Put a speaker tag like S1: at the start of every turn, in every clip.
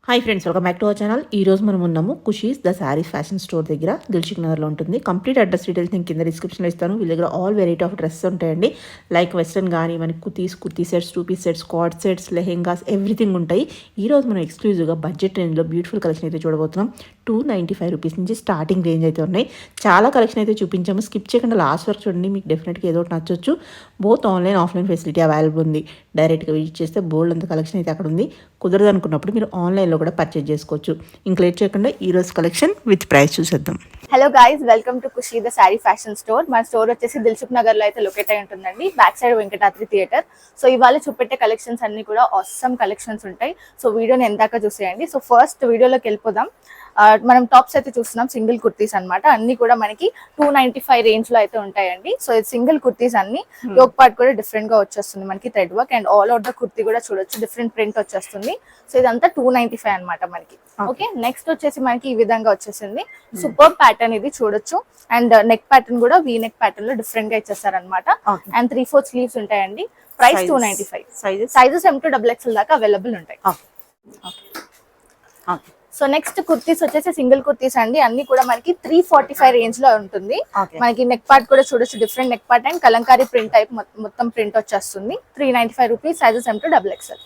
S1: Hi friends, welcome back to our channel. ఈ రోజు మనం ఉన్నాము ఖుషీస్ ద శారీస్ ఫ్యాషన్ స్టోర్ దగ్గర, దిల్షుక్ నగర్లో ఉంటుంది. కంప్లీట్ అడ్రస్ డీటెయిల్స్ నేను కింద డిస్క్రిప్షన్లో ఇస్తాను. వీళ్ళ దగ్గర ఆల్ వెరైటీ ఆఫ్ డ్రెస్సెస్ ఉంటాయండి. లైక్ వెస్ట్రన్ కానీ మనకి కుర్తీ సెట్స్, 2 పీస్ సెట్స్, స్క్వాడ్ సెట్స్, లెహెంగాస్, ఎవ్రీథింగ్ ఉంటాయి. ఈ రోజు మనం ఎక్స్క్లూజివ్గా బడ్జెట్ రేంజ్లో బ్యూటిఫుల్ కలెక్షన్ అయితే చూడబోతున్నాం. 295 రూపీస్ నుంచి స్టార్టింగ్ రేంజ్ అయితే ఉన్నాయి. చాలా కలెక్షన్ అయితే చూపించాము. స్కిప్ చేయకుండా లాస్ట్ వరకు చూడండి, మీకు డెఫినెట్గా ఏదో ఒకటి నచ్చొచ్చు. Both online offline facility available ఉంది. డైరెక్ట్గా విజిట్ చేస్తే బోల్డ్ అంత కలెక్షన్ అయితే అక్కడ ఉంది. కుదరదు అనుకున్నప్పుడు మీరు ఆన్లైన్లో కూడా పర్చేజ్ చేసుకోవచ్చు. ఇంకా లేట్ చేయకుండా ఈ రోజు కలెక్షన్ విత్ ప్రైస్ చూసేద్దాం.
S2: Hello guys, welcome to Khushi the sari fashion store. మన స్టోర్ వచ్చేసి దిల్సుఖ్ నగర్ లో అయితే లొకేట్ అయి ఉంటుందండి, back side Venkatadri theatre. So ఇవాళ చూపెట్టే కలెక్షన్స్ అన్ని కూడా ఆసమ్ కలెక్షన్స్ ఉంటాయి. సో వీడియోని ఎందాక చూసేయండి. సో ఫస్ట్ వీడియోలోకి వెళ్ళిపోదాం. మనం టాప్స్ అయితే చూస్తున్నాం, సింగిల్ కుర్తీస్ అన్నమాట. అన్ని కూడా మనకి 295 రేంజ్ లో అయితే ఉంటాయండి. సో ఇది సింగిల్ కుర్తీస్ అన్ని. యోక్ పార్ట్ కూడా డిఫరెంట్ గా వచ్చేస్తుంది మనకి, thread work and all out the kurti కూడా చూడొచ్చు, డిఫరెంట్ ప్రింట్ వచ్చేస్తుంది. సో ఇదంతా 295 అనమాట మనకి. ఓకే, నెక్స్ట్ వచ్చేసి మనకి ఈ విధంగా వచ్చేసింది. సూపర్ ప్యాటర్న్ ఇది చూడొచ్చు. అండ్ నెక్ ప్యాటర్న్ కూడా వీ నెక్ ప్యాటర్న్ లో డిఫరెంట్ గా ఇచ్చేస్తారు అనమాట. అండ్ 3/4 స్లీవ్స్ ఉంటాయండి. Price 295. Sizes M to XXL దాకా అవైలబుల్ ఉంటాయి. సో నెక్స్ట్ కుర్తీస్ వచ్చేసి సింగిల్ కుర్తీస్ అండి. అన్ని కూడా మనకి 345 రేంజ్ లో ఉంటుంది. మనకి నెక్ పార్ట్ కూడా చూడొచ్చు, different neck part and Kalamkari print type మొత్తం ప్రింట్ వచ్చేస్తుంది. 395 rupees, sizes M to XXL.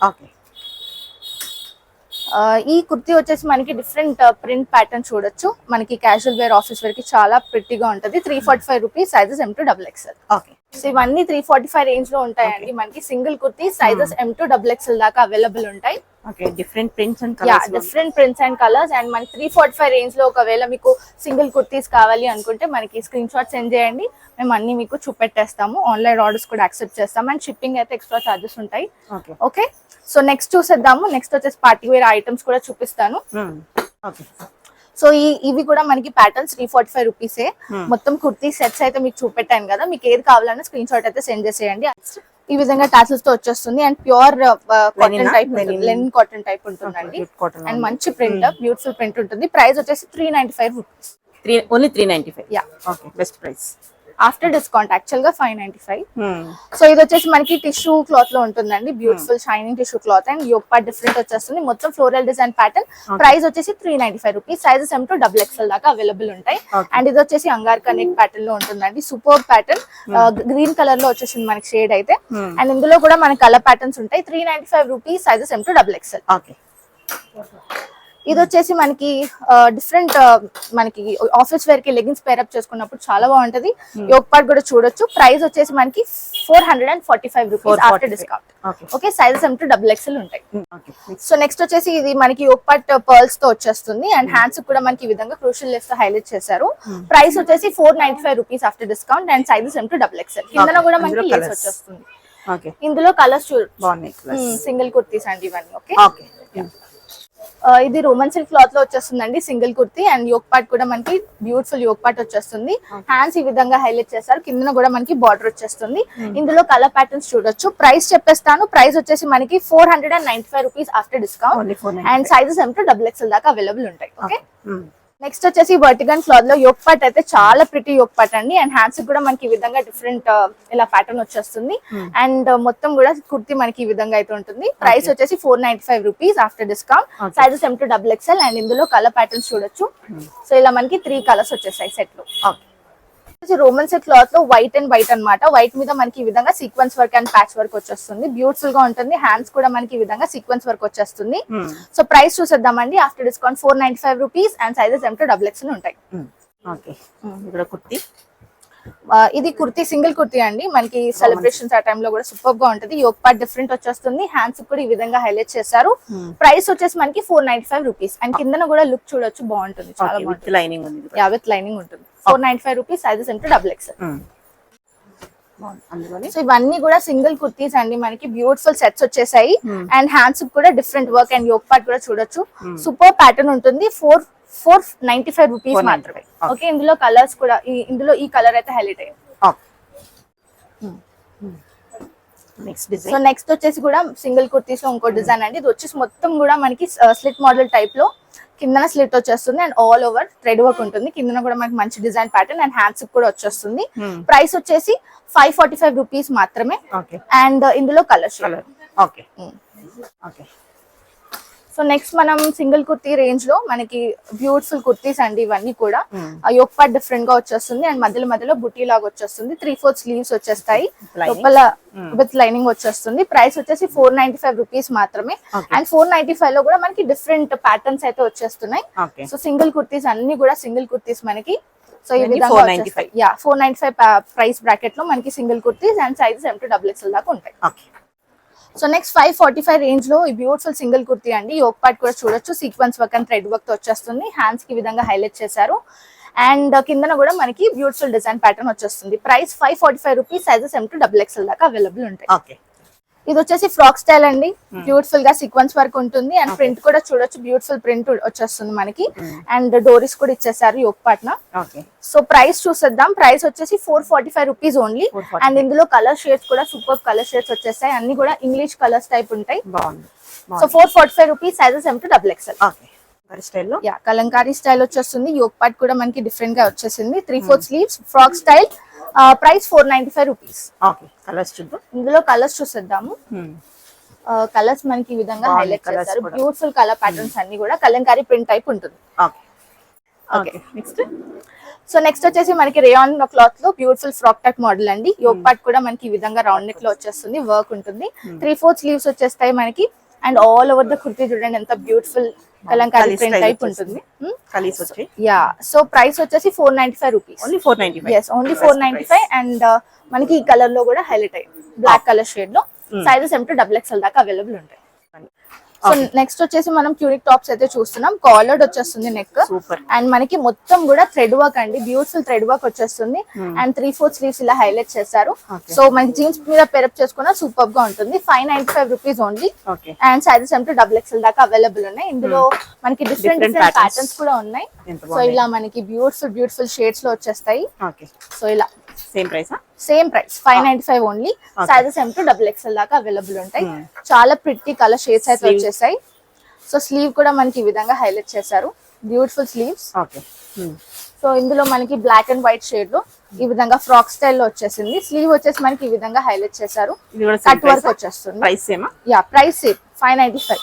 S2: ఈ కుర్తీ వచ్చేసి మనకి డిఫరెంట్ ప్రింట్ ప్యాటర్న్ చూడొచ్చు. మనకి క్యాజువల్ వేర్, ఆఫీస్ వేర్ కి చాలా ప్రిట్టిగా ఉంటుంది. 345 rupees, sizes M to XXL. So ఇవన్నీ 345 రేంజ్ లో ఉంటాయండి. మనకి single kurti sizes M to XXL దాకా అవైలబుల్ ఉంటాయి.
S1: Different prints
S2: and colours. And మనకి 345 రేంజ్ లో ఒకవేళ మీకు సింగిల్ కుర్తీస్ కావాలి అనుకుంటే మనకి స్క్రీన్ షాట్ సెండ్ చేయండి, మేము అన్ని మీకు చూపెట్టేస్తాము. ఆన్లైన్ ఆర్డర్స్ కూడా యాక్సెప్ట్ చేస్తాం. అండ్ షిప్పింగ్ అయితే ఎక్స్ట్రా చార్జెస్ ఉంటాయి. ఓకే, సో నెక్స్ట్ చూసేద్దాము. నెక్స్ట్ వచ్చేసి పార్టీ వేర్ ఐటమ్స్ కూడా చూపిస్తాను. సో ఇవి కూడా మనకి ప్యాటర్న్స్ 345 రూపీసే. మొత్తం కుర్తీ సెట్స్ అయితే మీకు చూపెట్టాను కదా, మీకు ఏది కావాలన్నా స్క్రీన్ షాట్ అయితే సెండ్ చేసేయండి. ఈ విధంగా టాసిల్స్ తో వచ్చేస్తుంది. And pure cotton type, linen cotton type ఉంటుందండి. అండ్ మంచి ప్రింట్, బ్యూటిఫుల్ ప్రింట్ ఉంటుంది. ప్రైస్ వచ్చేసి 395 rupees.
S1: Only 395.
S2: Yeah,
S1: okay, best price
S2: after discount. Actual గా 595. సో ఇది వచ్చేసి మనకి టిష్యూ క్లాత్ లో ఉంటుందండి. Beautiful shining tissue cloth and yoke part different వచ్చేస్తుంది. మొత్తం ఫ్లోరల్ డిజైన్ ప్యాటర్న్. ప్రైస్ వచ్చేసి 395 rupees, sizes M to XXL దాకా అవైలబుల్ ఉంటాయి. అండ్ ఇది వచ్చేసి అంగార్ కనెక్ట్ ప్యాటర్న్ లో ఉంటుందండి. సూపర్ ప్యాటర్న్, గ్రీన్ కలర్ లో వచ్చేసింది మనకి షేడ్ అయితే. అండ్ ఇందులో కూడా మనకి కలర్ ప్యాటర్న్స్ ఉంటాయి. 395 rupees, sizes M to XXL. ఇది వచ్చేసి మనకి డిఫరెంట్, మనకి ఆఫీస్ వేర్ కి లెగిన్స్ పేరప్ చేసుకున్నప్పుడు చాలా బాగుంటది. యోక్ పార్ట్ కూడా చూడొచ్చు. ప్రైస్ వచ్చేసి మనకి 445 rupees after discount. Okay, sizes M to XXL ఉంటాయి. సో నెక్స్ట్ వచ్చేసి ఇది మనకి యోక్ పార్ట్ పర్ల్స్ తో వచ్చేస్తుంది. అండ్ హ్యాండ్స్ కూడా మనకి ఈ విధంగా క్రూషియల్ లేస్ తో హైలైట్ చేశారు. ప్రైస్ వచ్చేసి 495 rupees after discount. And sizes M to XXL. కిందన కూడా మనకి లేస్ వచ్చేస్తుంది. ఇందులో కలర్స్ బాగున్నాయి. సింగిల్ కుర్తీస్ అండి ఇవన్నీ. ఓకే, ఇది రోమన్ సిల్క్ క్లాత్ లో వచ్చేస్తుందండి, single kurti. And yoke part కూడా మనకి బ్యూటిఫుల్ యోక్ పార్ట్ వచ్చేస్తుంది. హ్యాండ్స్ ఈ విధంగా హైలైట్ చేస్తారు. కింద కూడా మనకి బార్డర్ వచ్చేస్తుంది. ఇందులో కలర్ ప్యాటర్న్స్ చూడొచ్చు. ప్రైస్ చెప్పేస్తాను. ప్రైస్ వచ్చేసి మనకి 495 rupees after discount. And sizes M to XXL దాకా అవైలబుల్ ఉంటాయి. ఓకే, నెక్స్ట్ వచ్చేసి వర్టిగన్ క్లాత్ లో యోక్ పార్ట్ అయితే చాలా ప్రిటీ యోక్ పార్ట్ అండి. అండ్ హ్యాండ్స్ కూడా మనకి ఈ విధంగా డిఫరెంట్ ఇలా ప్యాటర్న్ వచ్చేస్తుంది. అండ్ మొత్తం కూడా కుర్తీ మనకి ఈ విధంగా అయితే ఉంటుంది. ప్రైస్ వచ్చేసి 495 rupees after discount. Sizes M to XXL. And ఇందులో కలర్ ప్యాటర్న్స్ చూడొచ్చు. సో ఇలా మనకి 3 కలర్స్ వచ్చేసాయి సెట్ లో. రోమన్ సిల్క్ క్లాత్ లో వైట్ అండ్ వైట్ అన్నమాట. వైట్ మీద మనకి ఈ విధంగా sequence work and patch work వచ్చేస్తుంది. బ్యూటిఫుల్ గా ఉంటుంది. హ్యాండ్స్ కూడా మనకి ఈ విధంగా సీక్వెన్స్ వర్క్ వచ్చేస్తుంది. సో ప్రైస్ చూసేద్దామండి. After discount 495 rupees and sizes M to XXL ఉంటాయి. ఇది కుర్తీ, సింగిల్ కుర్తీ అండి. మనకి సెలబ్రేషన్స్ ఆ టైంలో కూడా సూపర్ గా ఉంటుంది. యోక్ పార్ట్ డిఫరెంట్ వచ్చేస్తుంది. హ్యాండ్స్ కూడా ఈ విధంగా హైలైట్ చేశారు. ప్రైస్ వచ్చేసి మనకి 495 రూపీస్. అండ్ కింద కూడా లుక్ చూడొచ్చు, బాగుంటుంది. చాలా బాగుంటుంది. లైనింగ్ ఉంటుంది. 495 rupees, sizes M to XXL. So ఇవన్నీ కూడా సింగిల్ కుర్తీస్ అండి. మనకి బ్యూటిఫుల్ సెట్స్ వచ్చేసాయి. అండ్ హ్యాండ్స్ కూడా different work and yoke part కూడా చూడొచ్చు. సూపర్ ప్యాటర్న్ ఉంటుంది. 495 రూపీస్ మాత్రమే. ఓకే, ఇందులో కలర్స్ కూడా, ఇందులో ఈ కలర్ అయితే హైలైట్ అయ్యింది. సో నెక్స్ట్ వచ్చేసి కూడా సింగిల్ కుర్తీస్ లో ఇంకో డిజైన్ అండి. ఇది వచ్చేసి మొత్తం కూడా మనకి స్లిట్ మోడల్ టైప్ లో కిందన స్లిట్ వచ్చేస్తుంది. And all over thread work ఉంటుంది. కిందన కూడా మనకి మంచి డిజైన్ ప్యాటర్న్ అండ్ హ్యాండ్స్ కూడా వచ్చేస్తుంది. ప్రైస్ వచ్చేసి 545 రూపీస్ మాత్రమే. అండ్ ఇందులో కలర్స్. సో నెక్స్ట్ మనం సింగిల్ కుర్తీ రేంజ్ లో మనకి బ్యూటిఫుల్ కుర్తీస్ అండి ఇవన్నీ కూడా. యోక్ పార్ట్ డిఫరెంట్ గా వచ్చేస్తుంది అండ్ మధ్యలో బుటీ లాగా వచ్చేస్తుంది. 3/4 స్లీవ్స్ వచ్చేస్తాయి, లోపల విత్ లైనింగ్ వచ్చేస్తుంది. ప్రైస్ వచ్చేసి 495 రూపీస్ మాత్రమే. అండ్ 495 లో కూడా మనకి డిఫరెంట్ ప్యాటర్న్స్ అయితే వచ్చేస్తున్నాయి. సో సింగిల్ కుర్తీస్ అన్ని కూడా సింగిల్ కుర్తీస్ మనకి. సో ఈ విధంగా 495 ప్రైస్ బ్రాకెట్ లో మనకి single kurtis and sizes M to XXL దాకా ఉంటాయి. సో నెక్స్ట్ 545 రేంజ్ లో ఈ బ్యూటిఫుల్ సింగిల్ కుర్తీ అండి. యోక్ పార్ట్ కూడా చూడొచ్చు, sequence work and thread work తో వచ్చేస్తుంది. హ్యాండ్స్ కి విధంగా హైలైట్ చేశారు అండ్ కిందన కూడా మనకి బ్యూటిఫుల్ డిజైన్ ప్యాటర్న్ వచ్చేస్తుంది. Price 545 rupees, sizes M to XXL దాకా అవైలబుల్ ఉంటాయి. ఇది వచ్చేసి ఫ్రాక్ స్టైల్ అండి. బ్యూటిఫుల్ గా సీక్వెన్స్ వర్క్ ఉంటుంది అండ్ ప్రింట్ కూడా చూడొచ్చు, బ్యూటిఫుల్ ప్రింట్ వచ్చేస్తుంది మనకి. అండ్ డోరీస్ కూడా ఇచ్చేసారు యోక్ పార్ట్ న. సో ప్రైస్ చూసేద్దాం. ప్రైస్ వచ్చేసి 445 రూపీస్ ఓన్లీ. అండ్ ఇందులో కలర్ షేడ్స్ కూడా సూపర్ కలర్ షేడ్స్ వచ్చేస్తాయి, అన్ని కూడా ఇంగ్లీష్ కలర్స్ టైప్ ఉంటాయి. So 445 rupees, sizes M to XXL. Yeah Kalamkari style వచ్చేస్తుంది. యోక్ పార్ట్ కూడా మనకి డిఫరెంట్ గా వచ్చేసింది. 3/4 sleeves frock style. Price 495 rupees. ఇందులో కలర్స్ చూసేద్దాము. కలర్స్ మనకి ఈ విధంగా హైలైట్ చేస్తారు. బ్యూటిఫుల్ కలర్ ప్యాటర్న్స్ అన్ని కూడా కలంకారీ ప్రింట్ టైప్ ఉంటుంది. సో నెక్స్ట్ వచ్చేసి మనకి రేయాన్ క్లాత్ లో బ్యూటిఫుల్ ఫ్రాక్ టైప్ మోడల్ అండి. యోక్ పార్ట్ కూడా మనకి ఈ విధంగా రౌండ్ నెక్ లో వచ్చేస్తుంది, వర్క్ ఉంటుంది. 3/4 స్లీవ్స్ వచ్చేస్తాయి మనకి and all over the kurti చూడండి ఎంత బ్యూటిఫుల్ కలంకారీ ప్రింట్ టైప్ ఉంటుంది. యా సో ప్రైస్ వచ్చేసి 495 రూపీస్. ఓన్లీ 495 అండ్ మనకి ఈ కలర్ లో కూడా హైలైట్ అయ్యి బ్లాక్ కలర్ షేడ్ లో. సైజెస్ M to XXL దాకా అవైలబుల్ ఉంటాయి. సో నెక్స్ట్ వచ్చేసి మనం ట్యూనిక్ టాప్స్ అయితే చూస్తున్నాం. కాలర్డ్ వచ్చేస్తుంది నెక్ అండ్ మనకి మొత్తం కూడా థ్రెడ్ వర్క్ అండి, బ్యూటిఫుల్ థ్రెడ్ వర్క్ వచ్చేస్తుంది. అండ్ 3/4 స్లీవ్స్ ఇలా హైలైట్ చేశారు. సో మనకి జీన్స్ మీద పెరప్ చేసుకున్న సూపర్ గా ఉంటుంది. 595 rupees only and sizes M to XXL దాకా అవైలబుల్ ఉన్నాయి. ఇందులో మనకి డిఫరెంట్ ప్యాటర్న్స్ కూడా ఉన్నాయి. సో ఇలా మనకి బ్యూటిఫుల్ షేడ్స్ లో వచ్చేస్తాయి. సో ఇలా same price 595 only, sizes M to XXL దాకా అవైలబుల్ ఉంటాయి. చాలా ప్రిట్టి కలర్ షేడ్స్ అయితే వచ్చేసాయి. సో స్లీవ్ కూడా మనకి ఈ విధంగా హైలైట్ చేశారు, బ్యూటిఫుల్ స్లీవ్స్. సో ఇందులో మనకి బ్లాక్ అండ్ వైట్ షేడ్ లో ఈ విధంగా ఫ్రాక్ స్టైల్ లో వచ్చేసింది. స్లీవ్ వచ్చేసి మనకి ఈ విధంగా హైలైట్ చేశారు, కట్ వర్క్ వచ్చేస్తుంది. Yeah price same 595.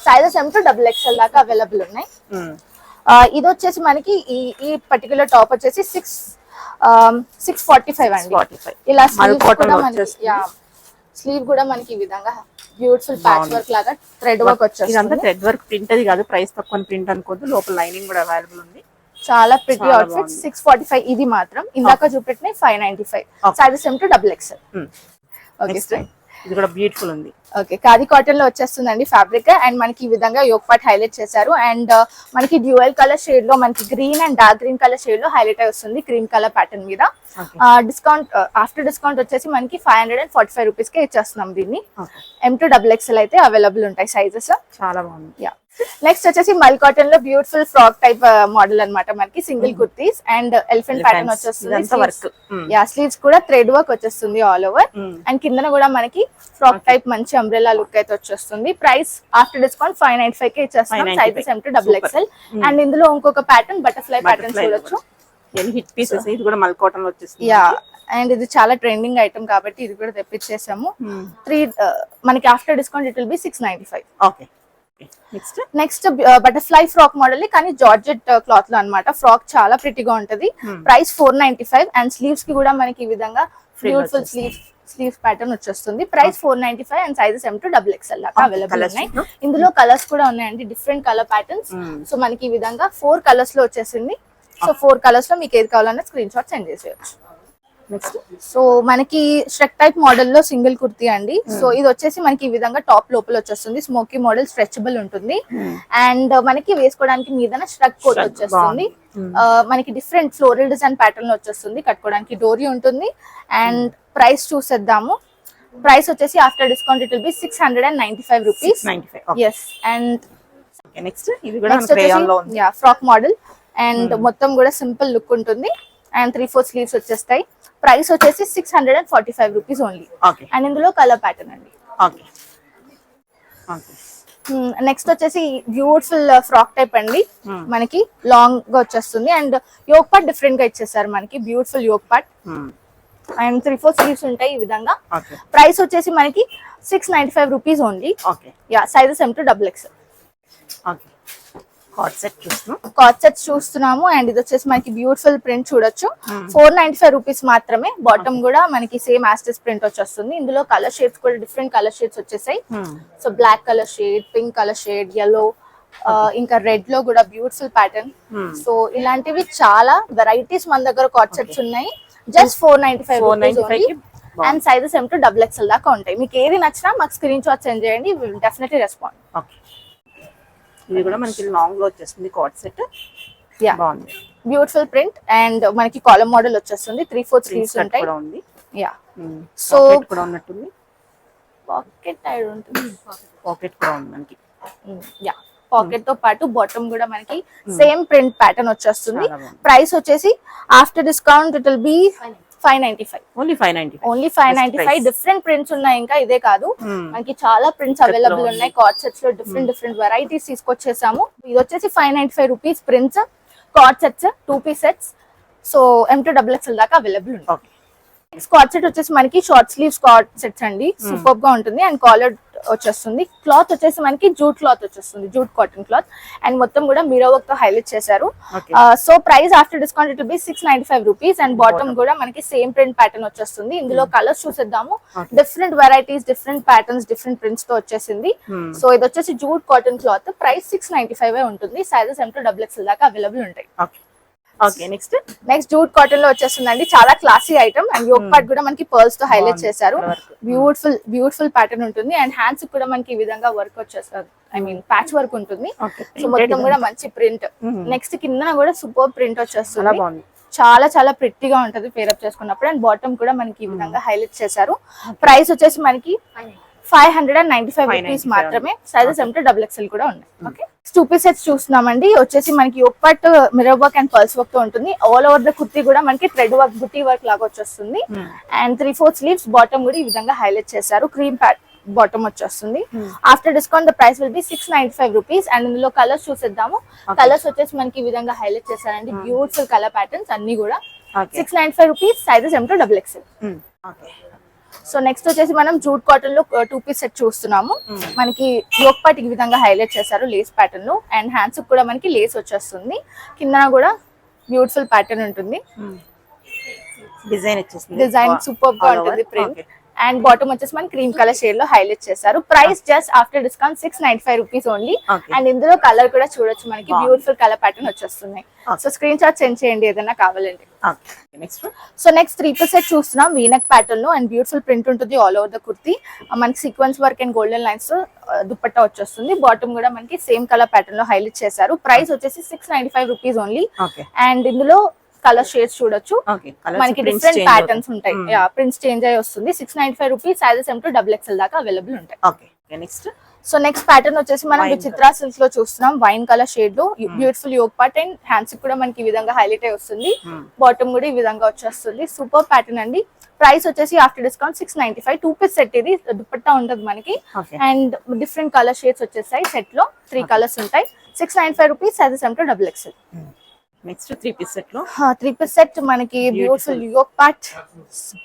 S2: Sizes M to XXL దాకా అవైలబుల్ ఉన్నాయి. ఇది వచ్చేసి మనకి ఈ పర్టికులర్ టాప్ వచ్చేసి 645 అండి. ఇలా స్లీవ్ కూడా మనకి ఈ విధంగా బ్యూటిఫుల్ ప్యాచ్ వర్క్ లాగా థ్రెడ్ వర్క్ వచ్చేస్తుంది.
S1: థ్రెడ్ వర్క్ ప్రింట్ అది కాదు, ప్రైస్ తక్కువ ప్రింట్ అనుకోద్దు, లోపల లైనింగ్ కూడా అవైలబుల్ ఉంది.
S2: చాలా ప్రిటీ అవుట్ఫిట్. 645 ఇది మాత్రం, ఇందాక చూపెట్టిన 595. Sizes M to XXL. Okay
S1: ఇది కూడా బ్యూటిఫుల్ ఉంది.
S2: ఓకే ఖాదీ కాటన్ లో వచ్చేస్తుందండి ఫ్యాబ్రిక్ అండ్ మనకి ఈ విధంగా యోక్ పార్ట్ హైలైట్ చేశారు. అండ్ మనకి డ్యూయల్ కలర్ షేడ్ లో మనకి green and dark green colour shade లో హైలైట్ అయి వస్తుంది క్రీమ్ కలర్ ప్యాటర్న్ మీద. డిస్కౌంట్ ఆఫ్టర్ డిస్కౌంట్ వచ్చేసి మనకి 545 రూపీస్ కే ఇచ్చేస్తున్నాం దీన్ని. M to XXL అయితే అవైలబుల్ ఉంటాయి సైజెస్.
S1: చాలా బాగుంది.
S2: యా నెక్స్ట్ వచ్చేసి మల్ కాటన్ లో బ్యూటిఫుల్ ఫ్రాక్ టైప్ మోడల్ అన్నమాట మనకి. Single kurtis and elephant pattern వచ్చేస్తుంది. యా స్లీవ్స్ కూడా థ్రెడ్ వర్క్ వచ్చేస్తుంది ఆల్ ఓవర్. అండ్ కిందన కూడా మనకి ఫ్రాక్ టైప్ మంచి అంబ్రెల్లా లుక్ అయితే వచ్చేస్తుంది. ప్రైస్ ఆఫ్టర్ డిస్కౌంట్ 595 కే ఇచ్చేస్తున్నాం. Sizes M to XXL. And ఇందులో ఇంకొక ప్యాటర్న్ బటర్ఫ్లై ప్యాటర్న్ చూడొచ్చు.
S1: హిట్ పీసెస్, ఇది కూడా మల్ కాటన్ లో వచ్చేస్తుంది.
S2: యా అండ్ ఇది చాలా ట్రెండింగ్ ఐటమ్ కాబట్టి ఇది కూడా తెప్పించేసాము. మనకి after discount it will be 695.
S1: Okay
S2: next butterfly frock model కానీ జార్జెట్ క్లాత్ లో అన్నమాట. ఫ్రాక్ చాలా ప్రిటీగా ఉంటది. ప్రైస్ 495 అండ్ స్లీవ్స్ కి కూడా మనకి ఈ విధంగా బ్యూటిఫుల్ స్లీవ్స్ ప్యాటర్న్ వచ్చేస్తుంది. Price 495 and sizes M to XXL దాకా అవైలబుల్ ఉన్నాయి. ఇందులో కలర్స్ కూడా ఉన్నాయండి, డిఫరెంట్ కలర్ ప్యాటర్న్స్. సో మనకి ఈ విధంగా 4 కలర్స్ లో వచ్చేసింది. సో 4 కలర్స్ లో మీకు ఏది కావాలన్నా స్క్రీన్ షాట్ సెండ్ చేసేయచ్చు. సో మనకి స్ట్రెక్ టైప్ మోడల్ లో సింగిల్ కుర్తీ అండి. సో ఇది వచ్చేసి మనకి ఈ విధంగా టాప్ లోపల వచ్చేస్తుంది. స్మోకీ మోడల్ స్ట్రెచబుల్ ఉంటుంది అండ్ మనకి వేసుకోవడానికి మీదన స్ట్రక్ కోట్ వచ్చేస్తుంది. మనకి డిఫరెంట్ ఫ్లోరల్ డిజైన్ ప్యాటర్న్ లో వచ్చేస్తుంది. కట్టుకోవడానికి డోరీ ఉంటుంది. అండ్ ప్రైస్ చూసేద్దాము. ప్రైస్ వచ్చేసి after discount it will be 695 rupees. Yes and
S1: next ఇది కూడా క్రేయాన్ లో ఉంది.
S2: యా ఫ్రాక్ మోడల్ అండ్ మొత్తం కూడా సింపుల్ లుక్ ఉంటుంది అండ్ 3/4 స్లీవ్స్ వచ్చేస్తాయి. ప్రైస్ వచ్చేసి 645 రూపీస్ ఓన్లీ. అండ్ ఇందులో కలర్ ప్యాటర్న్ అండి. నెక్స్ట్ వచ్చేసి బ్యూటిఫుల్ ఫ్రాక్ టైప్ అండి. మనకి లాంగ్ గా వచ్చేస్తుంది అండ్ యోక్ పార్ట్ డిఫరెంట్ గా ఇచ్చేసారు మనకి. Beautiful yoke part and 3/4 sleeves ఉంటాయి ఈ విధంగా. ప్రైస్ వచ్చేసి మనకి 695 rupees only. Yeah sizes M to XXL.
S1: Okay coord set చూస్తున్నాం.
S2: కార్డ్ సెట్స్ చూస్తున్నాము అండ్ ఇది వచ్చేసి మనకి బ్యూటిఫుల్ ప్రింట్ చూడొచ్చు. 495 రూపీస్ మాత్రమే. బాటమ్ కూడా మనకి సేమ్ యాస్టిస్ ప్రింట్ వచ్చేస్తుంది. ఇందులో కలర్ షేడ్స్ కూడా డిఫరెంట్ కలర్ షేడ్స్ వచ్చేసాయి. So black colour shade, pink colour shade, yellow, ఇంకా రెడ్ లో కూడా బ్యూటిఫుల్ ప్యాటర్న్. సో ఇలాంటివి చాలా వెరైటీస్ మన దగ్గర కార్డ్ సెట్స్ ఉన్నాయి. Just 495 rupees and sizes M to XXL దాకా ఉంటాయి. మీకు ఏది నచ్చినా మాకు స్క్రీన్ షాట్ సెండ్ చేయండి, we will definitely respond.
S1: Okay ఇది కూడా మనకి లాంగ్ లో వచ్చేస్తుంది కార్డ్ సెట్.
S2: యా
S1: బాగుంది,
S2: బ్యూటిఫుల్ ప్రింట్ అండ్ మనకి కాలమ్ మోడల్ వచ్చేస్తుంది. 3/4 స్లీవ్స్ ఉంటాయి. యా సో
S1: కూడా ఉన్నట్టుంది.
S2: పాకెట్ ఐ ఉంటుంది.
S1: పాకెట్ కూడా ఉంది మనకి.
S2: యా పాకెట్ తో పాటు బాటమ్ కూడా మనకి సేమ్ ప్రింట్ ప్యాటర్న్ వచ్చేస్తుంది. ప్రైస్ వచ్చేసి after discount it will be 595.
S1: Only 595.
S2: Only 595. Different prints ఉన్నాయి, ఇంకా ఇదే కాదు మనకి చాలా ప్రింట్స్ అవైలబుల్ ఉన్నాయి. కార్డ్ సెట్స్ లో డిఫరెంట్ వెరైటీస్ తీసుకొచ్చేసాము. ఇది వచ్చేసి 595 rupees prints coord sets, 2 piece sets. So M to XXL దాకా అవైలబుల్ ఉంది. కార్డ్ సెట్ వచ్చేసి మనకి షార్ట్ స్లీవ్స్ కార్డ్ సెట్స్ అండి. సూపర్ గా ఉంటుంది అండ్ కాలర్ వచ్చేస్తుంది. క్లాత్ వచ్చేసి మనకి జూట్ క్లాత్ వచ్చేస్తుంది, జూట్ కాటన్ క్లాత్ అండ్ మొత్తం కూడా మిర్రర్ వర్క్ తో హైలైట్ చేశారు. So price after discount it be 695 rupees and bottom కూడా మనకి సేమ్ ప్రింట్ ప్యాటర్న్ వచ్చేస్తుంది. ఇందులో కలర్స్ చూసేద్దాము. Different varieties, different patterns, different prints తో వచ్చేసింది. సో ఇది వచ్చేసి జూట్ కాటన్ క్లాత్. ప్రైస్ 695 ఉంటుంది. సైజెస్ M to XXL దాకా అవైలబుల్ ఉంటాయి.
S1: ఓకే
S2: నెక్స్ట్ జూట్ కాటన్ లో వచ్చేస్తుందండి. చాలా classy item and yoke part కూడా మనకి పర్ల్స్ తో హైలైట్ చేశారు. బ్యూటిఫుల్ ప్యాటర్న్ ఉంటుంది అండ్ హ్యాండ్స్ కూడా మనకి ఈ విధంగా వర్క్ వచ్చేస్తుంది. ఐ మీన్ ప్యాచ్ వర్క్ ఉంటుంది. సో మొత్తం కూడా మంచి ప్రింట్. నెక్స్ట్ కింద కూడా సూపర్ ప్రింట్ వచ్చేస్తుంది. చాలా ప్రిట్టిగా ఉంటది పేరప్ చేసుకున్నప్పుడు అండ్ బాటమ్ కూడా మనకి ఈ విధంగా హైలైట్ చేశారు. ప్రైస్ వచ్చేసి మనకి 595 రూపీస్ మాత్రమే. సైజెస్ M to XXL కూడా ఉన్నాయి. ఓకే 2 పీస్ సెట్స్ చూస్తున్నామండి. వచ్చేసి మనకి yoke part mirror work and pearls work తో ఉంటుంది. ఆల్ ఓవర్ ద కుర్తీ కూడా మనకి థ్రెడ్ వర్క్, బుట్టి వర్క్ లాగా వచ్చేస్తుంది అండ్ 3/4 స్లీవ్స్. బాటమ్ కూడా ఈ విధంగా హైలైట్ చేశారు. క్రీమ్ బాటమ్ వచ్చేస్తుంది. After discount the price will be 695 rupees and ఇందులో కలర్స్ చూసేద్దాము. కలర్స్ వచ్చేసి మనకి ఈ విధంగా హైలైట్ చేశారండి. బ్యూటిఫుల్ కలర్ ప్యాటర్న్స్ అన్ని కూడా. 695 rupees. Sizes M to XXL. So next వచ్చేసి మనం జూట్ కాటన్ లో 2 పీస్ సెట్ చూస్తున్నాము. మనకి యోక్ పార్ట్ ఈ విధంగా హైలైట్ చేశారు లేస్ ప్యాటర్న్ లో అండ్ హ్యాండ్స్ కూడా మనకి లేస్ వచ్చేస్తుంది. కింద కూడా బ్యూటిఫుల్ ప్యాటర్న్ ఉంటుంది. డిజైన్ సూపర్ గా ఉంటుంది ప్రింట్ అండ్ బాటమ్ వచ్చేసి మనకి క్రీమ్ కలర్ షేడ్ లో హైలైట్ చేశారు. Price just after discount 695 rupees only and ఇందులో కలర్ కూడా చూడొచ్చు. మనకి బ్యూటిఫుల్ కలర్ ప్యాటర్న్ వచ్చేస్తున్నాయి. సో స్క్రీన్ షాట్ సెండ్ చేయండి ఏదైనా కావాలంటే. సో నెక్స్ట్ 3 పీస్ సెట్ చూస్తున్నాం. వీనక్ ప్యాటర్న్ లో అండ్ బ్యూటిఫుల్ ప్రింట్ ఉంటుంది ఆల్ ఓవర్ ద కుర్తీ. మనకి sequence work and golden lines తో దుపట్టా వచ్చేస్తుంది. బాటమ్ కూడా మనకి సేమ్ కలర్ ప్యాటర్న్ లో హైలైట్ చేశారు. ప్రైస్ వచ్చేసి 695 రూపీస్ ఓన్లీ అండ్ ఇందులో కలర్ షేడ్స్ చూడొచ్చు. మనకి డిఫరెంట్ ప్యాటర్న్స్ ఉంటాయి. ప్రింట్స్ చేంజ్ అయ్యి వస్తుంది. 695 rupees. Sizes M to XXL దాకా అవైలబుల్ ఉంటాయి. సో నెక్స్ట్ ప్యాటర్న్ వచ్చేసి మనం విచిత్ర సిల్క్ లో చూస్తున్నాం. వైన్ కలర్ షేడ్ లో beautiful yoke part and hands కూడా మనకి ఈ విధంగా హైలైట్ అయి వస్తుంది. బాటమ్ కూడా ఈ విధంగా వచ్చేస్తుంది. సూపర్ ప్యాటర్న్ అండి. ప్రైస్ వచ్చేసి ఆఫ్టర్ డిస్కౌంట్ 695. 2 పీస్ సెట్ ఇది. దుపట్టా ఉంటుంది మనకి అండ్ డిఫరెంట్ కలర్ షేడ్స్ వచ్చేసాయి. సెట్ లో 3 కలర్స్ ఉంటాయి. 695 rupees. Sizes M to XXL.
S1: Next 3 piece set లో
S2: 3 పీస్ సెట్ మనకి బ్యూటిఫుల్ యోక్ పార్ట్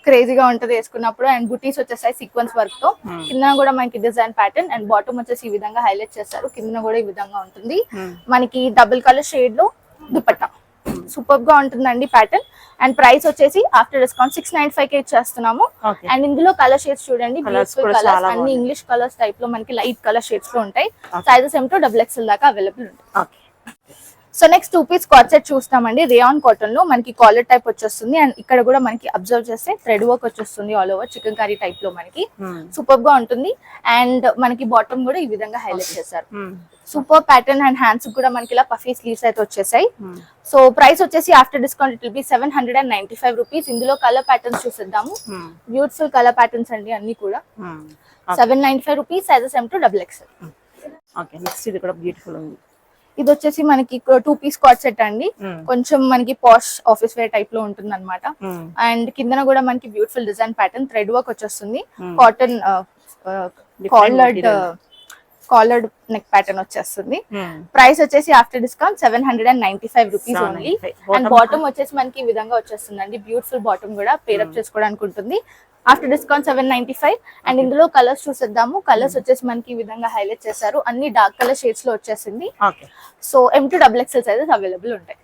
S2: క్రేజీగా ఉంటది వేసుకున్నప్పుడు అండ్ బుటీస్ వచ్చేసాయి సీక్వెన్స్ వర్క్ తో. కింద కూడా మనకి డిజైన్ ప్యాటర్న్ అండ్ బాటమ్ వచ్చేసి ఈ విధంగా హైలైట్ చేస్తారు. కింద కూడా ఈ విధంగా ఉంటుంది. మనకి డబుల్ కలర్ షేడ్ లో దుపట్టా సూపర్ గా ఉంటుందండి ప్యాటర్న్ అండ్ ప్రైస్ వచ్చేసి ఆఫ్టర్ డిస్కౌంట్ 695 కి ఇచ్చేస్తున్నాము. అండ్ ఇందులో కలర్ షేడ్స్ చూడండి. బ్యూటిఫుల్ కలర్స్ అన్ని ఇంగ్లీష్ కలర్స్ టైప్ లో మనకి లైట్ కలర్ షేడ్స్ లో ఉంటాయి. సైజెస్ M to XXL దాకా అవైలబుల్ ఉంటాయి. So next 2 piece coord set చూస్తామండి. రేయాన్ కాటన్ లో మనకి కాలర్ టైప్ వచ్చేస్తుంది అండ్ ఇక్కడ కూడా మనకి అబ్జర్వ్ చేస్తే థ్రెడ్ వర్క్ వచ్చేస్తుంది all over chicken curry type లో మనకి సూపర్ గా ఉంటుంది అండ్ మనకి బాటమ్ కూడా ఈ విధంగా హైలైట్ చేశారు. సూపర్ ప్యాటర్న్ అండ్ హ్యాండ్స్ కూడా మనకి ఇలా పఫీ స్లీవ్స్ అయితే వచ్చేసాయి. సో ప్రైస్ వచ్చేసి after discount it will B 795 rupees. ఇందులో కలర్ ప్యాటర్న్స్ చూసేద్దాము. బ్యూటిఫుల్ కలర్ ప్యాటర్న్స్ అండి అన్ని కూడా. 795 rupees. Sizes M to XXL.
S1: Okay next ఇది కూడా బ్యూటిఫుల్ ఉంది.
S2: ఇది వచ్చేసి మనకి 2 పీస్ కార్డ్ సెట్ అండి. కొంచెం మనకి పాష్ ఆఫీస్ వేర్ టైప్ లో ఉంటుంది అనమాట అండ్ కిందన కూడా మనకి beautiful design pattern thread work వచ్చేస్తుంది. కాటన్ కాలర్డ్ నెక్ ప్యాటర్న్ వచ్చేస్తుంది. ప్రైస్ వచ్చేసి after discount 795 rupees only and bottom వచ్చేసి మనకి ఈ విధంగా వచ్చేస్తుంది అండి. బ్యూటిఫుల్ బాటమ్ కూడా పేరప్ చేసుకోవడానికి ఉంటుంది. After discount 795. అండ్ ఇందులో కలర్స్ చూసేద్దాము. కలర్స్ వచ్చేసి మనకి ఈ విధంగా హైలైట్ చేశారు. అన్ని డార్క్ కలర్ షేడ్స్ లో వచ్చేసింది.
S3: Okay.
S2: So M2XXL sizes available ఉంటాయి.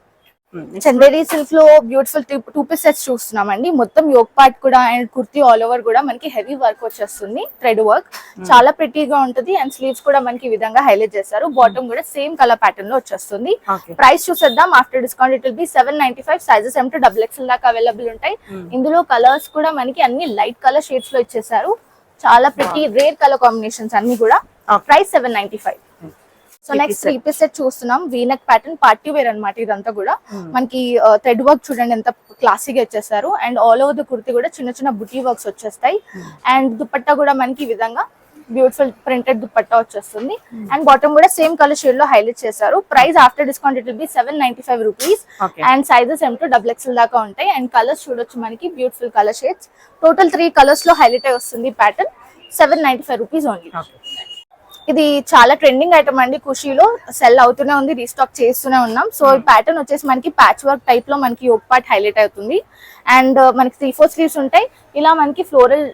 S2: చందేరి సిల్క్ లో బ్యూటిఫుల్ 2 పీస్ సెట్స్ చూస్తున్నామండి. మొత్తం యోక్ పార్ట్ కూడా అండ్ కుర్తీ ఆల్ ఓవర్ కూడా మనకి హెవీ వర్క్ వచ్చేస్తుంది. థ్రెడ్ వర్క్ చాలా ప్రిటీగా ఉంటుంది. అండ్ స్లీవ్స్ కూడా మనకి ఈ విధంగా హైలైట్ చేశారు. బాటమ్ కూడా సేమ్ కలర్ ప్యాటర్న్ లో వచ్చేస్తుంది. ప్రైస్ చూసేద్దాం. After discount it will B 795. Sizes M2XXL దాకా అవైలబుల్ ఉంటాయి. ఇందులో కలర్స్ కూడా మనకి అన్ని లైట్ కలర్ షేడ్స్ లో ఇచ్చేసారు. చాలా ప్రిటీ రేర్ కలర్ కాంబినేషన్స్ అన్ని కూడా. Price 795. So next 3 piece set చూస్తున్నాం. వీనెక్ ప్యాటర్న్ పార్టీ వేర్ అన్నమాట. ఇదంతా కూడా మనకి థ్రెడ్ వర్క్ చూడండి ఎంత క్లాసీగా ఇచ్చేసారు. And all over the kurti కూడా చిన్న చిన్న బుటీ వర్క్స్ వచ్చేస్తాయి. అండ్ దుపట్టా కూడా మనకి ఈ విధంగా బ్యూటిఫుల్ ప్రింటెడ్ దుపట్టా వచ్చేస్తుంది. అండ్ బాటమ్ కూడా సేమ్ కలర్ షేడ్ లో హైలైట్ చేశారు. Price after discount it will B 795 rupees. And sizes M2XXL దాకా ఉంటాయి. అండ్ కలర్స్ చూడొచ్చు మనకి beautiful colour shades. Total 3 colours లో హైలైట్ అయి వస్తుంది ప్యాటర్న్. 795 rupees only. ఇది చాలా ట్రెండింగ్ ఐటమ్ అండి. ఖుషీలో సెల్ అవుతూనే ఉంది, రీస్టాక్ చేస్తూనే ఉన్నాం. సో ఈ ప్యాటర్న్ వచ్చేసి మనకి ప్యాచ్ వర్క్ టైప్ లో మనకి యోక్ పార్ట్ హైలైట్ అవుతుంది. అండ్ మనకి 3-4 స్లీవ్స్ ఉంటాయి. ఇలా మనకి ఫ్లోరల్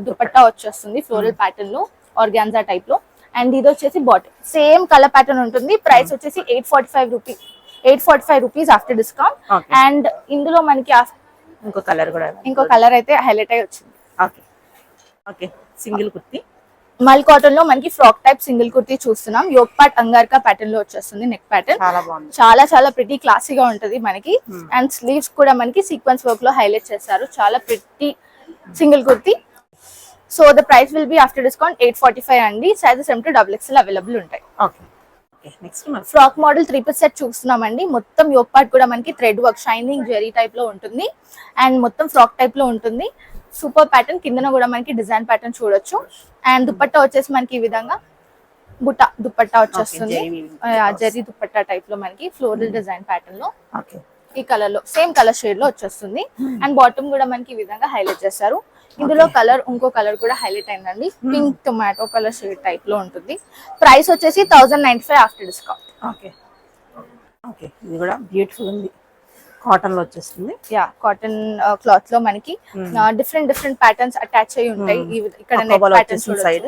S2: దుపట్టా వచ్చేస్తుంది ఫ్లోరల్ ప్యాటర్న్ లో ఆర్గాన్జా టైప్ లో. అండ్ ఇది వచ్చేసి బాటమ్ సేమ్ కలర్ ప్యాటర్న్ ఉంటుంది. ప్రైస్ వచ్చేసి 845 రూపీస్ ఆఫ్టర్ డిస్కౌంట్. అండ్ ఇందులో మనకి ఇంకో కలర్ అయితే హైలైట్ అయి వచ్చింది.
S3: ఓకే. సింగిల్ కుర్తీ
S2: మల్ కాటన్ లో మనకి ఫ్రాక్ టైప్ సింగిల్ కుర్తీ చూస్తున్నాం. యోక్ పార్ట్ అంగార్కా ప్యాటర్న్ లో వచ్చేస్తుంది. నెక్ ప్యాటర్న్ చాలా ప్రిటీ క్లాసీగా ఉంటది మనకి. అండ్ స్లీవ్స్ కూడా మనకి సీక్వెన్స్ వర్క్ లో హైలైట్ చేశారు. చాలా pretty single kurti. So the price will be after discount 845 అండి. సైజెస్ M2XXL అవైలబుల్ ఉంటాయి. ఫ్రాక్ మోడల్ 3 పీస్ సెట్ చూస్తున్నామండి. మొత్తం యోక్ పార్ట్ కూడా మనకి thread work shining zari type లో ఉంటుంది. అండ్ మొత్తం ఫ్రాక్ టైప్ లో ఉంటుంది. Super pattern. కిందన కూడా మనకి డిజైన్ ప్యాటర్న్ చూడొచ్చు. అండ్ దుపట్టా వచ్చేసి మనకి ఈ విధంగా బుట్ట దుపట్టా వచ్చేస్తుంది. జరీ దుపట్టా టైప్ లో మనకి ఫ్లోరల్ డిజైన్ ప్యాటర్న్ లో ఈ కలర్ లో సేమ్ కలర్ షేడ్ లో వచ్చేస్తుంది. అండ్ బాటమ్ కూడా మనకి ఈ విధంగా హైలైట్ చేశారు. ఇందులో కలర్ ఇంకో కలర్ కూడా హైలైట్ అయిందండి. Pink tomato colour shade type లో ఉంటుంది. ప్రైస్ వచ్చేసి 1095 ఆఫ్టర్ డిస్కౌంట్.
S3: ఇది కూడా బ్యూటిఫుల్ ఉంది. కాటన్ లో వచ్చేస్తుంది.
S2: కాటన్ క్లాత్ లో మనకి డిఫరెంట్ ప్యాటర్న్స్ అటాచ్ అయ్యి ఉంటాయి. ఇక్కడ నెక్ ప్యాటర్న్ సైడ్.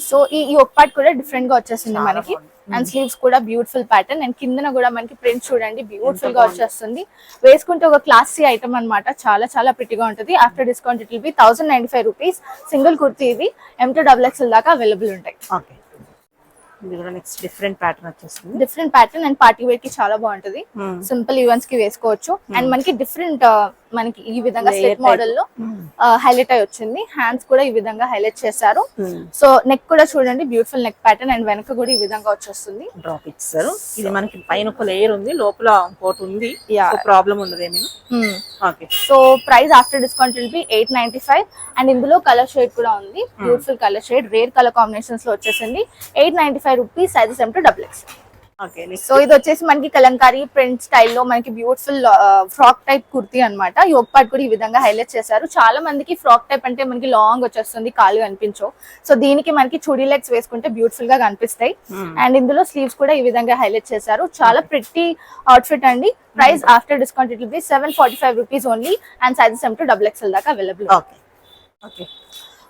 S2: సో ఈ యోక్ పార్ట్ కూడా డిఫరెంట్ గా వచ్చేసింది మనకి. అండ్ స్లీవ్స్ కూడా బ్యూటిఫుల్ ప్యాటర్న్. అండ్ కిందన కూడా మనకి ప్రింట్ చూడండి బ్యూటిఫుల్ గా వచ్చేస్తుంది. వేసుకుంటే ఒక క్లాసీ ఐటమ్ అన్నమాట. చాలా ప్రిటీగా ఉంటుంది. After discount it will be 1095 rupees. Single kurti ఇది M2XXL దాకా అవైలబుల్ ఉంటాయి.
S3: ఇది కూడా నెక్స్ట్ డిఫరెంట్ ప్యాటర్న్ వచ్చేస్తుంది.
S2: Different pattern and party wear కి చాలా బాగుంటది. సింపుల్ ఈవెంట్స్ కి వేసుకోవచ్చు. అండ్ మనకి డిఫరెంట్ మనకి ఈ విధంగా స్లిట్ మోడల్ లో హైలైట్ అయి వచ్చింది. హ్యాండ్స్ కూడా ఈ విధంగా హైలైట్ చేశారు. సో నెక్ కూడా చూడండి బ్యూటిఫుల్ నెక్ ప్యాటర్న్. అండ్ వెనక కూడా ఈ విధంగా వచ్చేస్తుంది.
S3: డ్రాప్ ఇచ్చారు. ఇది మనకి పైన ఒక లేయర్ ఉంది, లోపల ఇంకోటి ఉంది. ప్రాబ్లం ఉండదు ఏమైనా.
S2: So price after discount will be 895. And ఇందులో కలర్ షేడ్ కూడా ఉంది. Beautiful colour shade rare colour combinations లో వచ్చేసింది. 895 రూపీస్. Sizes M2XXL. సో ఇది వచ్చేసి మనకి కలంకారీ ప్రింట్ స్టైల్లో మనకి బ్యూటిఫుల్ ఫ్రాక్ టైప్ కుర్తీ అన్నమాట. యోక్ పార్ట్ కూడా ఈ విధంగా హైలైట్ చేశారు. చాలా మందికి ఫ్రాక్ టైప్ అంటే మనకి లాంగ్ వచ్చేస్తుంది, కాలు కనిపించవు. సో దీనికి మనకి చుడీ లెగ్స్ వేసుకుంటే బ్యూటిఫుల్ గా కనిపిస్తాయి. అండ్ ఇందులో స్లీవ్స్ కూడా ఈ విధంగా హైలైట్ చేశారు. చాలా ప్రిటీ అవుట్ఫిట్ అండి. Price after discount it will B 745 rupees only. And sizes M2XXL దాకా అవైలబుల్.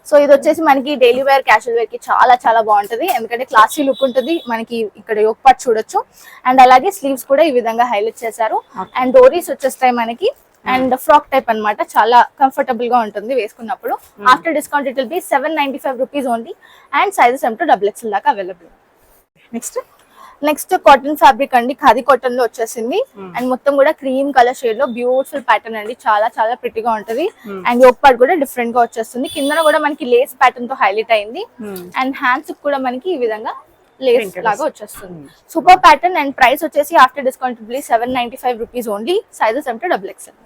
S2: సో ఇది వచ్చేసి మనకి డైలీ వేర్ క్యాజువల్ వేర్ కి చాలా బాగుంటది. ఎందుకంటే క్లాసీ లుక్ ఉంటుంది మనకి. ఇక్కడ యోక్ పార్ట్ చూడొచ్చు. అండ్ అలాగే స్లీవ్స్ కూడా ఈ విధంగా హైలైట్ చేశారు. అండ్ డోరీస్ వచ్చేస్తాయి మనకి. అండ్ ఫ్రాక్ టైప్ అన్నమాట. చాలా కంఫర్టబుల్ గా ఉంటుంది వేసుకున్నప్పుడు. After discount it will B 795 rupees only. And sizes M2XXL దాకా అవైలబుల్. నెక్స్ట్ కాటన్ ఫ్యాబ్రిక్ అండి. ఖాదీ కాటన్ లో వచ్చేసింది. అండ్ మొత్తం కూడా క్రీమ్ కలర్ షేడ్ లో బ్యూటిఫుల్ ప్యాటర్న్ అండి. చాలా ప్రిటీగా ఉంటది. అండ్ యోక్ పార్ట్ కూడా డిఫరెంట్ గా వచ్చేస్తుంది. కింద కూడా మనకి లేస్ ప్యాటర్న్ తో హైలైట్ అయింది. అండ్ హ్యాండ్స్ కూడా మనకి ఈ విధంగా లేస్ లాగా వచ్చేస్తుంది. Super pattern. అండ్ ప్రైస్ వచ్చేసి after discount 795 rupees only. Sizes M2XXL.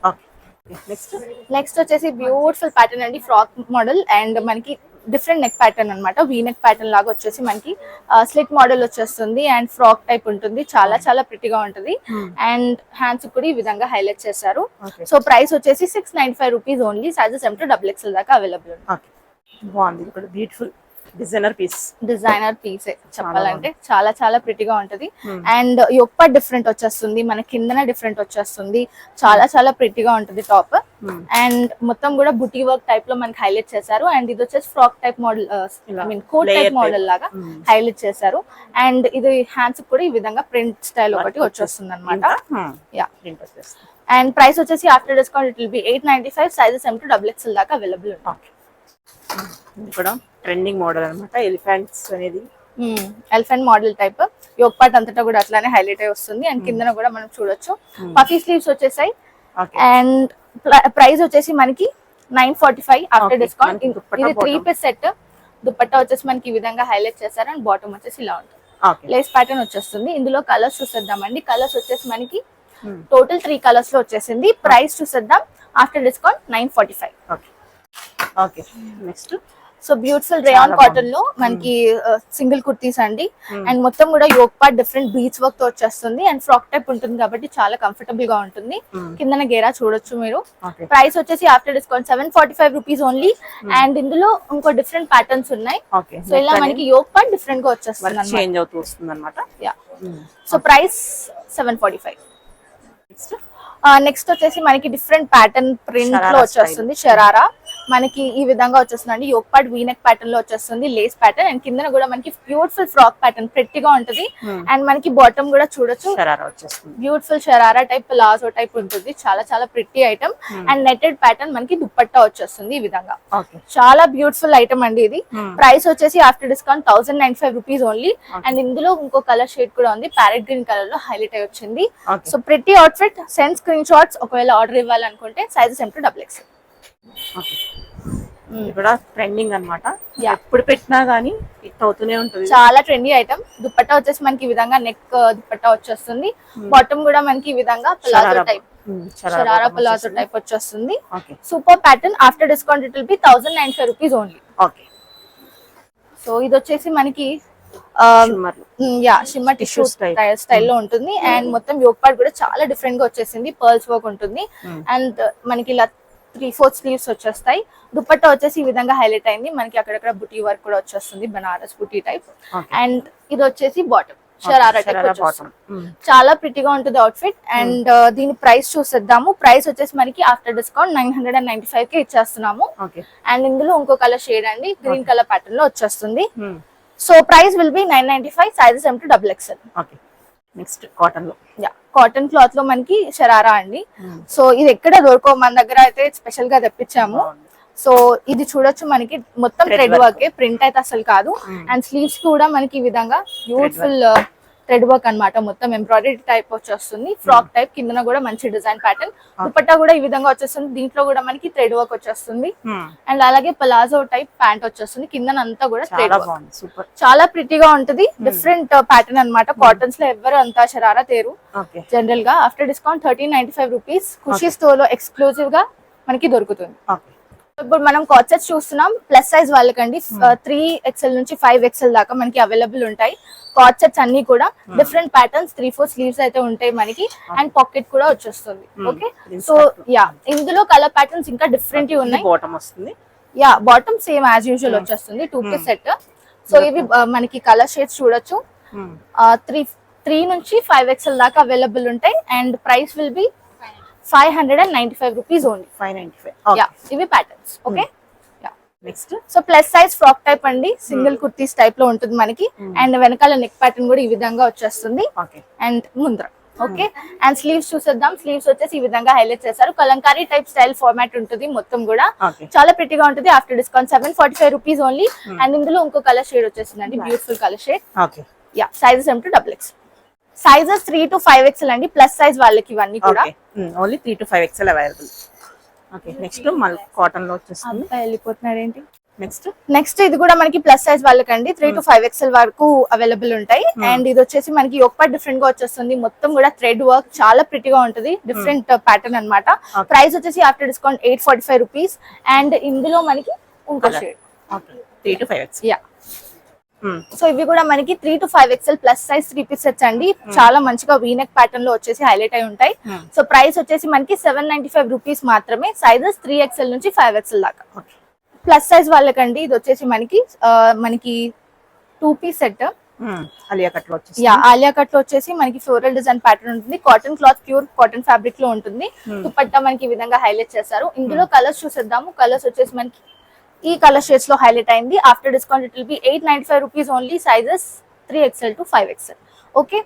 S2: Next వచ్చేసి బ్యూటిఫుల్ ప్యాటర్న్ అండి. Frock model. అండ్ మనకి డిఫరెంట్ నెక్ ప్యాటర్న్ అన్నమాట. వీ నెక్ ప్యాటర్న్ లాగా వచ్చేసి మనకి స్లిట్ మోడల్ వచ్చేస్తుంది. అండ్ ఫ్రాక్ టైప్ ఉంటుంది. చాలా ప్రిటీగా ఉంటుంది. అండ్ హ్యాండ్స్ కూడా ఈ విధంగా హైలైట్ చేశారు. సో ప్రైస్ వచ్చేసి 695 రూపీస్ ఓన్లీ. సైజెస్ M2XXL దాకా అవైలబుల్.
S3: బాగుంది. Beautiful designer piece.
S2: Designer piece చెప్పాలంటే చాలా చాలా ప్రిటీగా ఉంటది. అండ్ యొప్ప డిఫరెంట్ వచ్చేస్తుంది, మన కిందన డిఫరెంట్ వచ్చేస్తుంది, చాలా చాలా ప్రిటీగా ఉంటది టాప్. అండ్ మొత్తం కూడా బుటీ వర్క్ టైప్ లో మనకి హైలైట్ చేశారు. అండ్ ఇది వచ్చేసి frock type model, I mean coat type model లాగా హైలైట్ చేశారు. అండ్ ఇది హ్యాండ్స్ కూడా ఈ విధంగా ప్రింట్ స్టైల్ ఒకటి వచ్చేస్తుంది అనమాట. యా, అండ్ ప్రైస్ వచ్చేసి after discount it will be 895, sizes M to XXL దాకా అవైలబుల్ ఉంటాయి.
S3: ఇది కూడా ట్రెండింగ్ మోడల్ అన్నమాట, ఎలిఫెంట్స్ అనేది.
S2: Elephant model type, yoke part అంతటా కూడా అట్లానే హైలైట్ అయి వస్తుంది. అండ్ కిందన కూడా మనం చూడొచ్చు పఫీ స్లీవ్స్ వచ్చేసాయి. అండ్ ప్రైస్ వచ్చేసి మనకి 945 ఆఫ్టర్ డిస్కౌంట్. ఇది 3 పీస్ సెట్. దుపట్టా వచ్చేసి మనకి ఈ విధంగా హైలైట్ చేశారు. అండ్ బాటమ్ వచ్చేసి ఇలా ఉంటుంది, లేస్ ప్యాటర్న్ వచ్చేస్తుంది. ఇందులో కలర్స్ చూసేద్దామండి. కలర్స్ వచ్చేసి మనకి టోటల్ 3 కలర్స్ లో వచ్చేసింది. ప్రైస్ చూసేద్దాం after discount 945.
S3: Okay, next
S2: so beautiful rayon cotton లో మనకి సింగిల్ కుర్తీస్ అండి. అండ్ మొత్తం కూడా yoke part different beach work తో వచ్చేస్తుంది. అండ్ ఫ్రాక్ టైప్ ఉంటుంది కాబట్టి చాలా కంఫర్టబుల్ గా ఉంటుంది. కిందన గేరా చూడొచ్చు మీరు. ప్రైస్ వచ్చేసి after discount 745 rupees only. And ఇందులో ఇంకో డిఫరెంట్ ప్యాటర్న్స్ ఉన్నాయి. సో ఇలా మనకి యోక్ పార్ట్ డిఫరెంట్ గా వచ్చేస్తుంది,
S3: చేంజ్ అవుతూ వస్తుంది అనమాట.
S2: Yeah, so price 745. నెక్స్ట్ వచ్చేసి మనకి డిఫరెంట్ ప్యాటర్న్ ప్రింట్ లో వచ్చేస్తుంది. షరారా మనకి ఈ విధంగా వచ్చేస్తుంది అండి. యోక్ పార్ట్ వీనెక్ ప్యాటర్న్ లో వచ్చేస్తుంది, లేస్ ప్యాటర్న్. అండ్ కింద కూడా మనకి బ్యూటిఫుల్ ఫ్రాక్ ప్యాటర్న్ ప్రెట్టిగా ఉంటది. అండ్ మనకి బాటమ్ కూడా చూడొచ్చు, beautiful sharara type palazzo type ఉంటుంది. చాలా చాలా pretty item. And netted pattern మనకి దుప్పట్టా వచ్చేస్తుంది ఈ విధంగా. చాలా బ్యూటిఫుల్ ఐటమ్ అండి ఇది. ప్రైస్ వచ్చేసి after discount 1095 rupees only. And ఇందులో ఇంకో కలర్ షేడ్ కూడా ఉంది, ప్యారెట్ గ్రీన్ కలర్ లో హైలైట్ అయి వచ్చింది. So pretty outfit. Send screen shots ఒకవేళ ఆర్డర్ ఇవ్వాలనుకుంటే, సైజెస్ M to XXL.
S3: కూడా ట్రెండింగ్ అన్నమాట, ఎప్పుడు పెట్టినా గానీ హిట్ అవుతూనే ఉంటుంది.
S2: చాలా ట్రెండీ ఐటమ్. దుపట్టా వచ్చేసి మనకి ఈ విధంగా నెక్ దుపట్టా వచ్చేస్తుంది. బాటమ్ కూడా మనకి ఈ విధంగా palazzo type, sharara palazzo type వచ్చేస్తుంది. Super pattern. After discount it will be 1095 rupees only.
S3: Okay,
S2: so ఇది వచ్చేసి మనకి షిమ్మర్ టిష్యూ స్టైల్లో ఉంటుంది. అండ్ మొత్తం యోక్ పార్ట్ కూడా చాలా డిఫరెంట్ గా వచ్చేసింది, పర్ల్స్ వర్క్ ఉంటుంది. అండ్ మనకి ఇలా 3/4 స్లీవ్స్ వచ్చేస్తాయి. దుపట్టా వచ్చేసి ఈ విధంగా హైలైట్ అయింది. మనకి అక్కడక్కడ బుటీ వర్క్ కూడా వచ్చేస్తుంది, బనారస్ బుటీ టైప్. అండ్ ఇది వచ్చేసి బాటమ్, షరారా టైప్. చాలా ప్రిటీగా ఉంటుంది అవుట్ఫిట్. అండ్ దీని ప్రైస్ చూసేద్దాము. ప్రైస్ వచ్చేసి మనకి ఆఫ్టర్ డిస్కౌంట్ 995 కి ఇచ్చేస్తున్నాము. అండ్ ఇందులో ఇంకో కలర్ షేడ్ అండి, గ్రీన్ కలర్ ప్యాటర్న్ లో వచ్చేస్తుంది. So price will B 995, sizes M to XXL.
S3: Next cotton లో,
S2: కాటన్ క్లాత్ లో మనకి షరారా అండి. సో ఇది ఎక్కడ దొరకవు, మన దగ్గర అయితే స్పెషల్ గా తెప్పించాము. సో ఇది చూడొచ్చు, మనకి మొత్తం థ్రెడ్ వర్క్, ప్రింట్ అయితే అసలు కాదు. అండ్ స్లీవ్స్ కూడా మనకి ఈ విధంగా బ్యూటిఫుల్ థ్రెడ్ వర్క్ అన్నమాట. మొత్తం ఎంబ్రాయిడరీ టైప్ వచ్చేస్తుంది, ఫ్రాక్ టైప్. కింద కూడా మంచి డిజైన్ ప్యాటర్న్. దుపట్టా కూడా ఈ విధంగా వచ్చేస్తుంది. దీంట్లో కూడా మనకి థ్రెడ్ వర్క్ వచ్చేస్తుంది. అండ్ అలాగే ప్లాజో టైప్ ప్యాంట్ వచ్చేస్తుంది. కిందనంతా కూడా థ్రెడ్ వర్క్. చాలా ప్రిటీగా ఉంటది, డిఫరెంట్ ప్యాటర్న్ అన్నమాట. కాటన్స్ లో ఎవరు అంతా షరారా తేరు జనరల్ గా. After discount 1395 rupees. Khushi store లో ఎక్స్క్లూజివ్ గా మనకి దొరుకుతుంది. ఇప్పుడు మనం కాట్ సెట్స్ చూస్తున్నాం. ప్లస్ సైజ్ వాళ్ళకండి 3XL నుంచి 5XL దాకా మనకి అవైలబుల్ ఉంటాయి. కాట్ సెట్స్ అన్ని కూడా డిఫరెంట్ ప్యాటర్న్స్, 3/4 స్లీవ్స్ అయితే ఉంటాయి మనకి. అండ్ పాకెట్ కూడా వచ్చేస్తుంది. ఓకే, సో యా, ఇందులో కలర్ ప్యాటర్న్స్ ఇంకా డిఫరెంట్ ఉన్నాయి.
S3: బాటమ్ వస్తుంది,
S2: yeah, bottom same as usual వచ్చేస్తుంది, 2 పీస్ సెట్. సో ఇవి మనకి కలర్ షేడ్స్ చూడొచ్చు. 3 నుంచి 5XL దాకా అవైలబుల్ ఉంటాయి. And price will be 595 rupees only.
S3: 595.
S2: Yeah, ఇవి patterns. Okay,
S3: next
S2: so plus size frock type అండి, సింగిల్ కుర్తీస్ టైప్ లో ఉంటుంది మనకి. అండ్ వెనకాల నెక్ ప్యాటర్న్ కూడా ఈ విధంగా వచ్చేస్తుంది. అండ్ ముందర ఓకే. అండ్ స్లీవ్స్ చూసేద్దాం. స్లీవ్స్ వచ్చేసి ఈ విధంగా హైలైట్ చేశారు. కలంకారీ టైప్ స్టైల్ ఫార్మాట్ ఉంటుంది మొత్తం కూడా. చాలా ప్రిటీగా ఉంటుంది. After discount 745 rupees only. And ఇందులో ఇంకో కలర్ షేడ్ వచ్చేసిందండి, beautiful colour shade. Yeah, sizes M to XXL. Sizes 3 to 5XL అండి, ప్లస్ సైజ్ వాళ్ళకి ఇవన్నీ కూడా.
S3: Only 3 to 5XL available. Okay, next మళ్ళీ కాటన్ లో వచ్చేస్తుంది.
S2: వెళ్ళిపోతున్నాడు ఏంటి?
S3: నెక్స్ట్
S2: ఇది కూడా మనకి ప్లస్ సైజ్ వాళ్ళకండి 3 to 5XL వరకు అవైలబుల్ ఉంటాయి. అండ్ ఇది వచ్చేసి మనకి యోక్ పార్ట్ డిఫరెంట్ గా వచ్చేస్తుంది. మొత్తం కూడా థ్రెడ్ వర్క్, చాలా ప్రిటీగా ఉంటుంది, డిఫరెంట్ ప్యాటర్న్ అన్నమాట. ప్రైస్ వచ్చేసి ఆఫ్టర్ డిస్కౌంట్ 845 రూపీస్. అండ్ ఇందులో మనకి ఇంకో shade
S3: 3 to 5XL.
S2: Yeah, so ఇవి కూడా మనకి 3 to 5XL plus size 3 piece sets అండి. చాలా మంచిగా వీనెక్ ప్యాటర్న్ లో వచ్చేసి హైలైట్ అయి ఉంటాయి. సో ప్రైస్ వచ్చేసి మనకి 795 రూపీస్ మాత్రమే. సైజెస్ 3XL నుంచి 5XL దాకా. ప్లస్ సైజ్ వాళ్ళకండి ఇది వచ్చేసి మనకి 2-piece సెట్.
S3: అలియా కట్ లో వచ్చేసి
S2: యా, ఆలియా కట్ లో వచ్చేసి మనకి ఫ్లోరల్ డిజైన్ ప్యాటర్న్ ఉంటుంది. Cotton cloth, pure cotton fabric లో ఉంటుంది. దుపట్టా మనకి ఈ విధంగా హైలైట్ చేస్తారు. ఇందులో కలర్స్ చూసేద్దాము. కలర్స్ వచ్చేసి మనకి ఈ కలర్ షేడ్స్ లో హైలైట్ అయింది. After discount it will be 895 rupees only. Sizes 3XL to 5XL. Okay,